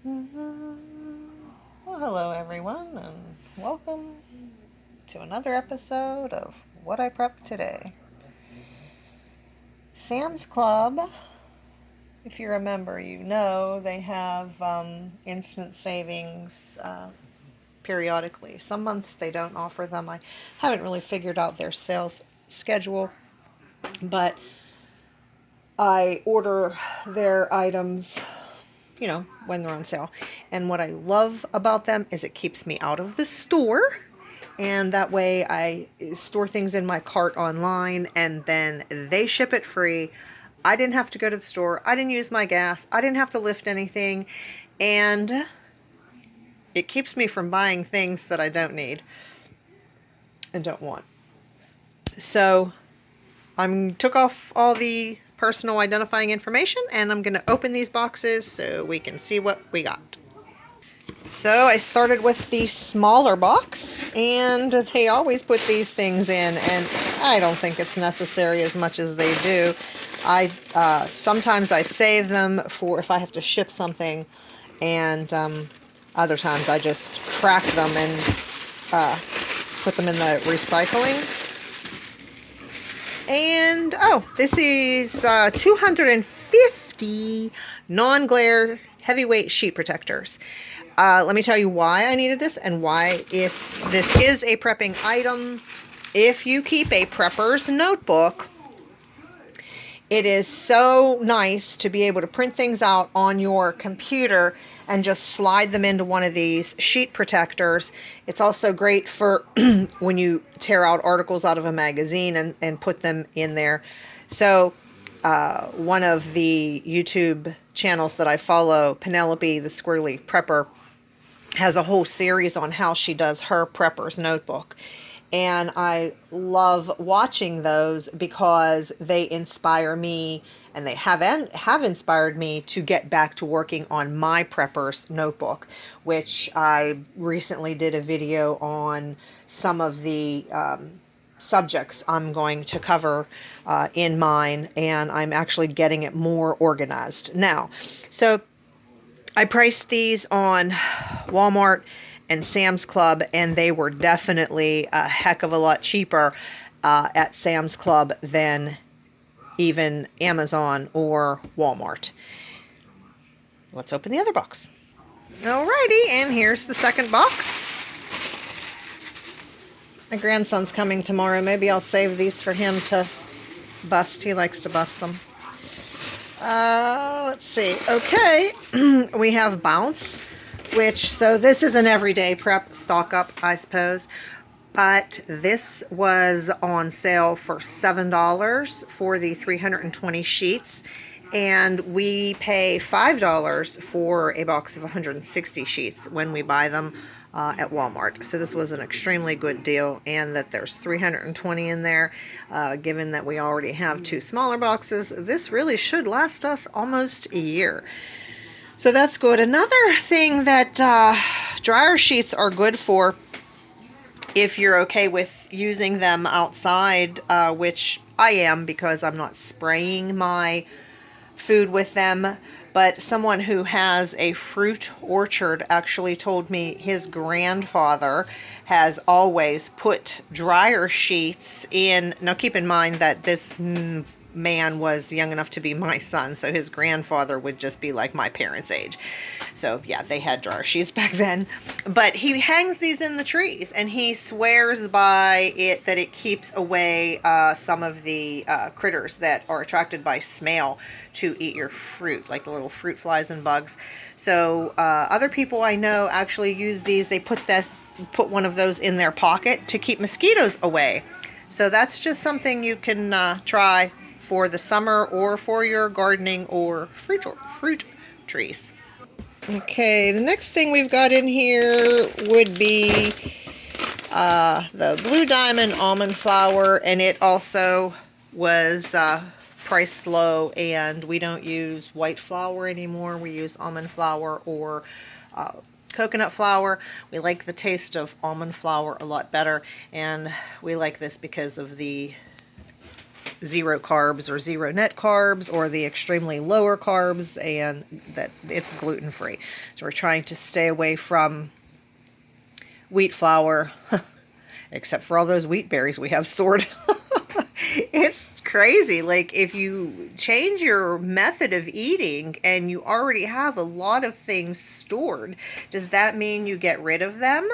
Well, hello everyone, and welcome to another episode of What I Prepped Today. Sam's Club, if you're a member, you know they have instant savings periodically. Some months they don't offer them. I haven't really figured out their sales schedule, but I order their items when they're on sale. And what I love about them is it keeps me out of the store. And that way I store things in my cart online and then they ship it free. I didn't have to go to the store. I didn't use my gas. I didn't have to lift anything. And it keeps me from buying things that I don't need and don't want. So I took off all the personal identifying information and I'm going to open these boxes so we can see what we got. So I started with the smaller box, and they always put these things in, and I don't think it's necessary as much as they do. Sometimes I save them for if I have to ship something, and other times I just crack them and put them in the recycling. And this is 250 non-glare heavyweight sheet protectors. Let me tell you why I needed this and why this is a prepping item. If you keep a prepper's notebook, it is so nice to be able to print things out on your computer and just slide them into one of these sheet protectors. It's also great for when you tear out articles out of a magazine and put them in there. So one of the YouTube channels that I follow, Penelope, the Squirrely Prepper, has a whole series on how she does her prepper's notebook. And I love watching those because they inspire me, and they have inspired me to get back to working on my prepper's notebook, which I recently did a video on some of the subjects I'm going to cover in mine, and I'm actually getting it more organized now. So I priced these on Walmart and Sam's Club, and they were definitely a heck of a lot cheaper at Sam's Club than even Amazon or Walmart. Let's open the other box. Alrighty, and here's the second box. My grandson's coming tomorrow. Maybe I'll save these for him to bust. He likes to bust them. Let's see. Okay, we have Bounce, so this is an everyday prep stock up, I suppose. But this was on sale for $7 for the 320 sheets. And we pay $5 for a box of 160 sheets when we buy them at Walmart. So this was an extremely good deal, and that there's 320 in there. Given that we already have two smaller boxes, this really should last us almost a year. So that's good. Another thing that dryer sheets are good for, if you're okay with using them outside, which I am because I'm not spraying my food with them, but someone who has a fruit orchard actually told me his grandfather has always put dryer sheets in. Now keep in mind that this man was young enough to be my son, so his grandfather would just be like my parents' age. So yeah, they had dryer sheets back then. But he hangs these in the trees, and he swears by it that it keeps away some of the critters that are attracted by smell to eat your fruit, like the little fruit flies and bugs. So other people I know actually use these. They put one of those in their pocket to keep mosquitoes away. So that's just something you can try for the summer or for your gardening or fruit trees. Okay, the next thing we've got in here would be the Blue Diamond almond flour, and it also was priced low, and we don't use white flour anymore. We use almond flour or coconut flour. We like the taste of almond flour a lot better, and we like this because of the zero carbs or zero net carbs or the extremely lower carbs, and that it's gluten-free. So we're trying to stay away from wheat flour, except for all those wheat berries we have stored. It's crazy. Like, if you change your method of eating and you already have a lot of things stored, does that mean you get rid of them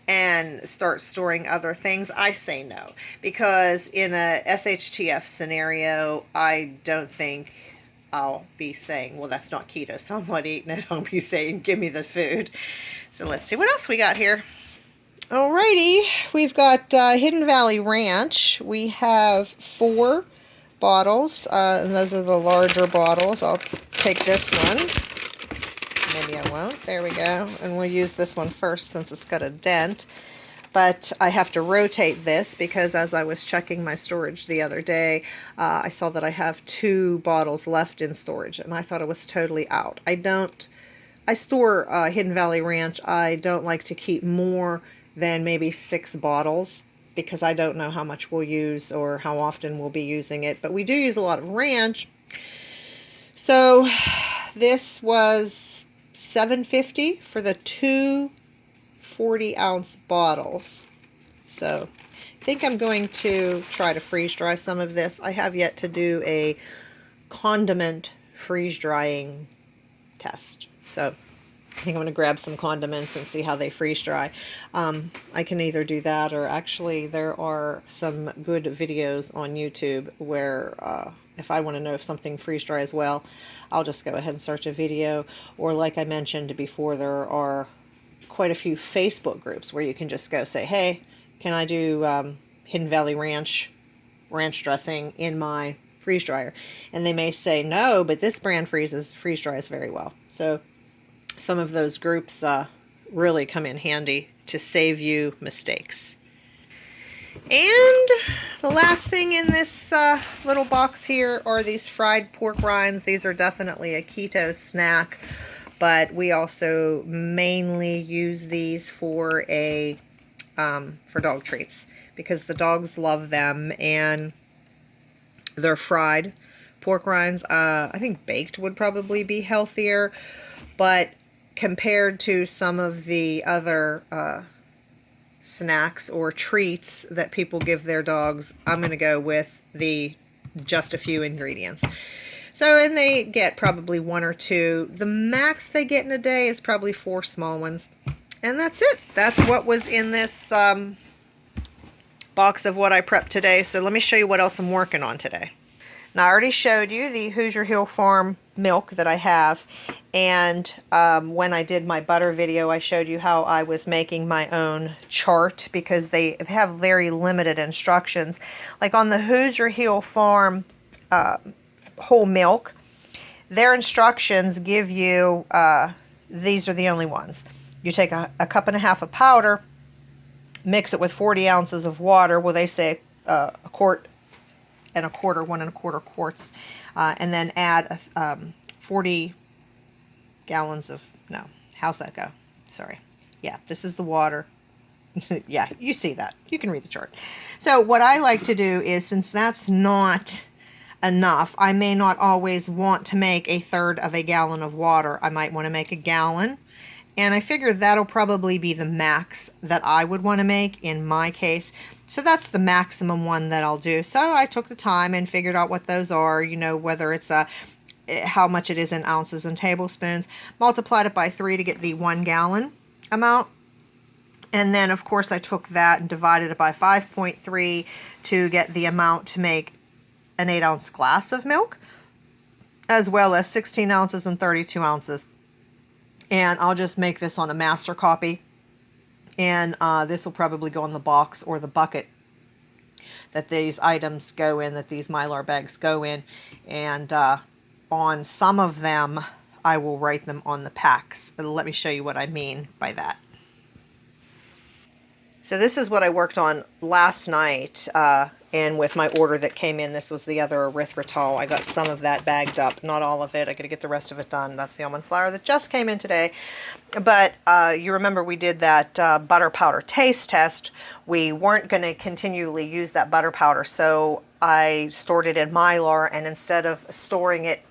and start storing other things? I say no, because in a SHTF scenario, I don't think I'll be saying, well, that's not keto, so I'm not eating it. I'll be saying, give me the food. So let's see what else we got here. Alrighty, we've got Hidden Valley Ranch. We have 4 bottles, and those are the larger bottles. I'll take this one. Maybe I won't. There we go. And we'll use this one first since it's got a dent. But I have to rotate this because as I was checking my storage the other day, I saw that I have 2 bottles left in storage, and I thought it was totally out. I store Hidden Valley Ranch. I don't like to keep more than maybe 6 bottles because I don't know how much we'll use or how often we'll be using it. But we do use a lot of ranch. So this was $7.50 for the 2 40-ounce bottles. So I think I'm going to try to freeze dry some of this. I have yet to do a condiment freeze drying test. So I think I'm going to grab some condiments and see how they freeze dry. I can either do that, or actually there are some good videos on YouTube where if I want to know if something freeze dries well, I'll just go ahead and search a video. Or like I mentioned before, there are quite a few Facebook groups where you can just go say, hey, can I do Hidden Valley Ranch dressing in my freeze dryer? And they may say no, but this brand freeze dries very well. So some of those groups really come in handy to save you mistakes. And the last thing in this little box here are these fried pork rinds. These are definitely a keto snack, but we also mainly use these for dog treats because the dogs love them, and they're fried pork rinds. I think baked would probably be healthier, but compared to some of the other snacks or treats that people give their dogs, I'm going to go with the just a few ingredients. So, and they get probably 1 or 2. The max they get in a day is probably 4 small ones. And that's it. That's what was in this box of what I prepped today. So let me show you what else I'm working on today. Now, I already showed you the Hoosier Hill Farm milk that I have, and when I did my butter video, I showed you how I was making my own chart because they have very limited instructions. Like on the Hoosier Hill Farm whole milk, their instructions give you, these are the only ones. You take a cup and a half of powder, mix it with 40 ounces of water. Well, they say a quart and a quarter, 1 1/4 quarts, and then add 40 gallons of, no, how's that go? Sorry. Yeah, this is the water. Yeah, you see that. You can read the chart. So what I like to do is, since that's not enough, I may not always want to make 1/3 of a gallon of water. I might want to make 1 gallon. And I figure that'll probably be the max that I would want to make in my case. So that's the maximum one that I'll do. So I took the time and figured out what those are, you know, whether it's how much it is in ounces and tablespoons, multiplied it by 3 to get the 1 gallon amount. And then, of course, I took that and divided it by 5.3 to get the amount to make an 8-ounce glass of milk, as well as 16 ounces and 32 ounces. And I'll just make this on a master copy. And this will probably go in the box or the bucket that these items go in, that these mylar bags go in. And on some of them, I will write them on the packs. Let me show you what I mean by that. So this is what I worked on last night, and with my order that came in, this was the other erythritol. I got some of that bagged up, not all of it. I got to get the rest of it done. That's the almond flour that just came in today. But you remember we did that butter powder taste test. We weren't going to continually use that butter powder, so I stored it in mylar, and instead of storing it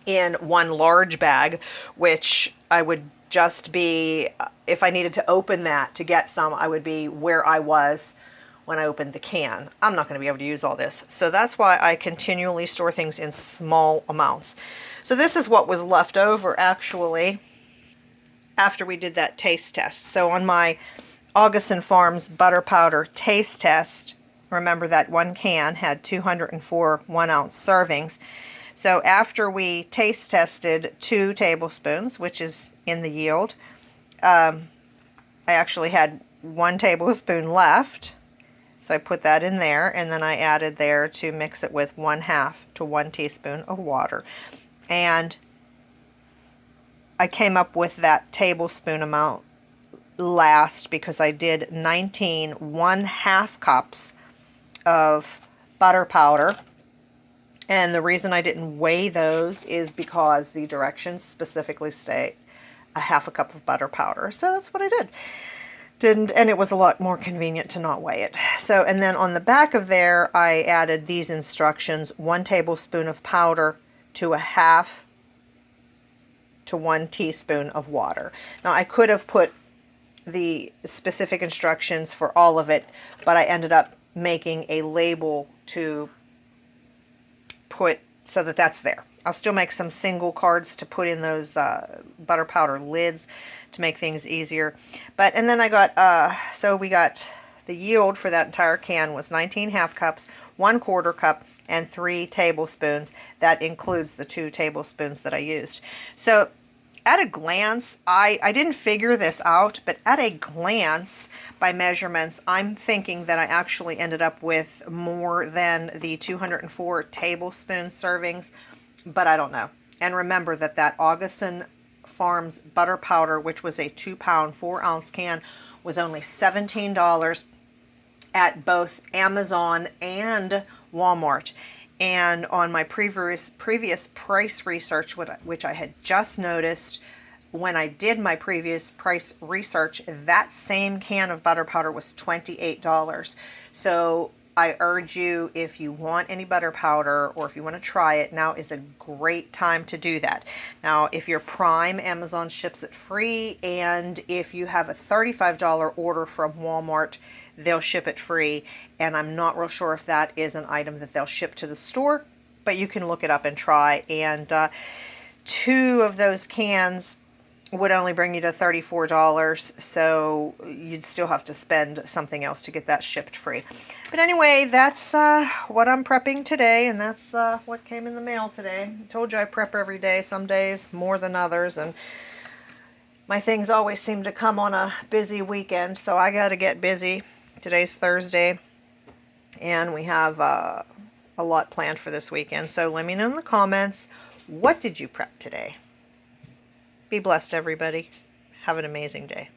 in one large bag, which I would just be, if I needed to open that to get some, I would be where I was when I opened the can. I'm not going to be able to use all this. So that's why I continually store things in small amounts. So this is what was left over actually after we did that taste test. So on my Augustin Farms butter powder taste test, remember that one can had 204 1-ounce servings. So after we taste tested 2 tablespoons, which is in the yield, I actually had 1 tablespoon left. So I put that in there, and then I added there to mix it with 1/2 to 1 teaspoon of water. And I came up with that tablespoon amount last because I did 19 1/2 cups of butter powder. And the reason I didn't weigh those is because the directions specifically state 1/2 cup of butter powder. So that's what I did. And it was a lot more convenient to not weigh it. So, and then on the back of there, I added these instructions: 1 tablespoon of powder to 1/2 to 1 teaspoon of water. Now, I could have put the specific instructions for all of it, but I ended up making a label to put so that that's there. I'll still make some single cards to put in those butter powder lids to make things easier. But, and then I got, so we got the yield for that entire can was 19 half cups, 1/4 cup, and 3 tablespoons. That includes the 2 tablespoons that I used. So at a glance, I didn't figure this out, but at a glance, by measurements, I'm thinking that I actually ended up with more than the 204 tablespoon servings, but I don't know. And remember that that Augustin Farms butter powder, which was a 2-pound, 4-ounce can, was only $17 at both Amazon and Walmart. And on my previous price research, which I had just noticed when I did my previous price research, that same can of butter powder was $28. So I urge you, if you want any butter powder or if you want to try it, now is a great time to do that. Now, if you're Prime, Amazon ships it free, and if you have a $35 order from Walmart, they'll ship it free. And I'm not real sure if that is an item that they'll ship to the store, but you can look it up and try. And 2 of those cans would only bring you to $34, so you'd still have to spend something else to get that shipped free. But anyway, that's what I'm prepping today, and that's what came in the mail today. I told you I prep every day, some days more than others, and my things always seem to come on a busy weekend, so I got to get busy. Today's Thursday, and we have a lot planned for this weekend, so let me know in the comments, what did you prep today? Be blessed, everybody. Have an amazing day.